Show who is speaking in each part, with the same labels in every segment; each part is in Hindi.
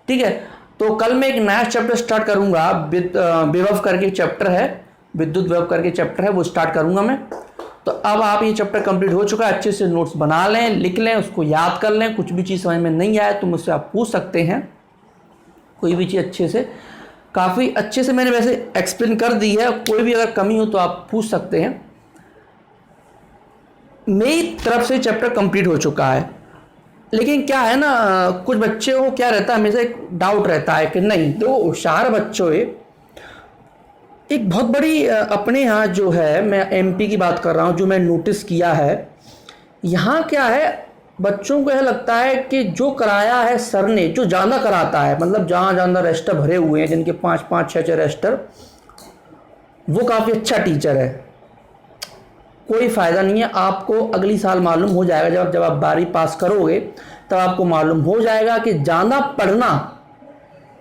Speaker 1: ठीक है, तो कल मैं एक नया चैप्टर स्टार्ट करूंगा, विभव करके चैप्टर है, विद्युत विभव करके चैप्टर है, वो स्टार्ट करूंगा मैं। तो अब आप ये चैप्टर कंप्लीट हो चुका है, अच्छे से नोट्स बना लें, लिख लें, उसको याद कर लें। कुछ भी चीज़ समझ में नहीं आए तो मुझसे आप पूछ सकते हैं, कोई भी चीज़ अच्छे से, काफ़ी अच्छे से मैंने वैसे एक्सप्लेन कर दी है। कोई भी अगर कमी हो तो आप पूछ सकते हैं। मेरी तरफ से चैप्टर कंप्लीट हो चुका है, लेकिन क्या है ना, कुछ बच्चे को क्या रहता है, हमेशा एक डाउट रहता है कि नहीं, तो होशियार बच्चों एक बहुत बड़ी अपने यहाँ जो है, मैं एमपी की बात कर रहा हूँ, जो मैं नोटिस किया है, यहाँ क्या है, बच्चों को यह लगता है कि जो कराया है सर ने, जो ज़्यादा कराता है, मतलब जहाँ ज़्यादा रजिस्टर भरे हुए हैं, जिनके 5-5, 6-6 रजिस्टर, वो काफ़ी अच्छा टीचर है। कोई फ़ायदा नहीं है। आपको अगली साल मालूम हो जाएगा, जब आप 12वीं पास करोगे तब आपको मालूम हो जाएगा कि ज़्यादा पढ़ना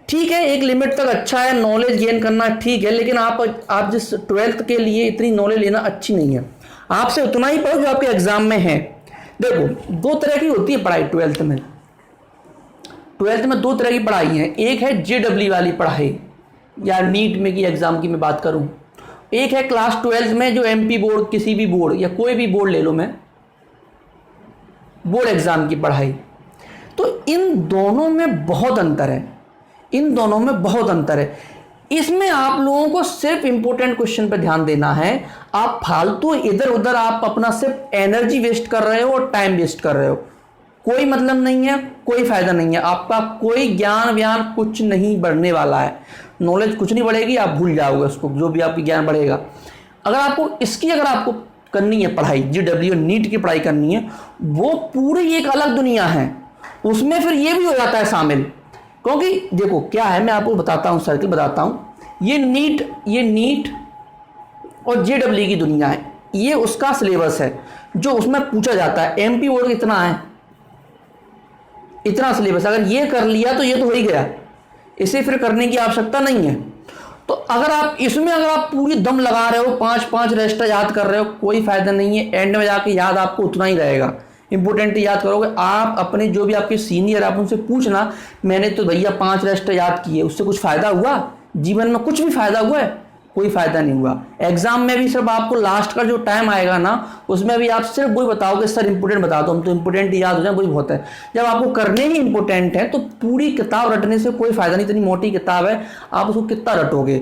Speaker 1: ठीक है, एक लिमिट तक अच्छा है, नॉलेज गेन करना ठीक है, लेकिन आप जिस 12th के लिए इतनी नॉलेज लेना अच्छी नहीं है। आपसे उतना ही पढ़ो जो आपके एग्जाम में है। देखो, दो तरह की होती है पढ़ाई 12th में। 12th में दो तरह की पढ़ाई है। एक है JEE वाली पढ़ाई, या नीट में की एग्जाम की मैं बात करूं। एक है क्लास 12th में जो MP बोर्ड, किसी भी बोर्ड या कोई भी बोर्ड ले लो, मैं बोर्ड एग्जाम की पढ़ाई। तो इन दोनों में बहुत अंतर है, इन दोनों में बहुत अंतर है। इसमें आप लोगों को सिर्फ इंपॉर्टेंट क्वेश्चन पर ध्यान देना है। आप फालतू इधर उधर आप अपना सिर्फ एनर्जी वेस्ट कर रहे हो और टाइम वेस्ट कर रहे हो, कोई मतलब नहीं है, कोई फायदा नहीं है। आपका कोई ज्ञान व्यान कुछ नहीं बढ़ने वाला है, नॉलेज कुछ नहीं बढ़ेगी, आप भूल जाओगे उसको, जो भी आपकी ज्ञान बढ़ेगा। अगर आपको करनी है पढ़ाई, JEE और नीट की पढ़ाई करनी है, वो पूरी एक अलग दुनिया है। उसमें फिर ये भी हो जाता है शामिल, क्योंकि देखो क्या है, मैं आपको बताता हूँ, सर्किल बताता हूँ। ये नीट और JEE की दुनिया है, ये उसका सिलेबस है जो उसमें पूछा जाता है। MP बोर्ड इतना है, इतना सिलेबस, अगर ये कर लिया तो ये तो हो ही गया, इसे फिर करने की आवश्यकता नहीं है। तो अगर आप पूरी दम लगा रहे हो, 5-5 रजिस्टर याद कर रहे हो, कोई फायदा नहीं है। एंड में जाके याद आपको उतना ही रहेगा, इंपोर्टेंट याद करोगे। आप अपने जो भी आपके सीनियर, आप उनसे पूछना, मैंने तो भैया 5 रजिस्टर याद किए, उससे कुछ फायदा हुआ? जीवन में कुछ भी फायदा हुआ है? कोई फायदा नहीं हुआ। एग्जाम में भी सिर्फ आपको लास्ट का जो टाइम आएगा ना, उसमें भी आप सिर्फ वही बताओगे, सर इंपोर्टेंट बता दो, हम तो इंपोर्टेंट याद हो जाए, वही बहुत है। जब आपको करने ही इंपोर्टेंट है तो पूरी किताब रटने से कोई फायदा नहीं। इतनी मोटी किताब है, आप उसको कितना रटोगे?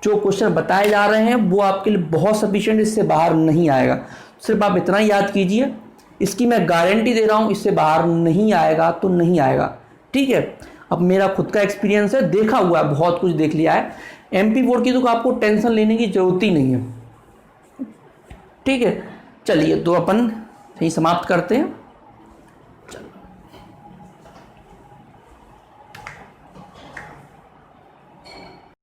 Speaker 1: जो क्वेश्चन बताए जा रहे हैं वो आपके लिए बहुत सफिशिएंट, इससे बाहर नहीं आएगा। सिर्फ आप इतना ही याद कीजिए, इसकी मैं गारंटी दे रहा हूँ, इससे बाहर नहीं आएगा तो नहीं आएगा, ठीक है। अब मेरा खुद का एक्सपीरियंस है, देखा हुआ है, बहुत कुछ देख लिया है। MP बोर्ड की तो आपको टेंशन लेने की जरूरत ही नहीं है, ठीक है। चलिए, तो अपन यही समाप्त करते हैं।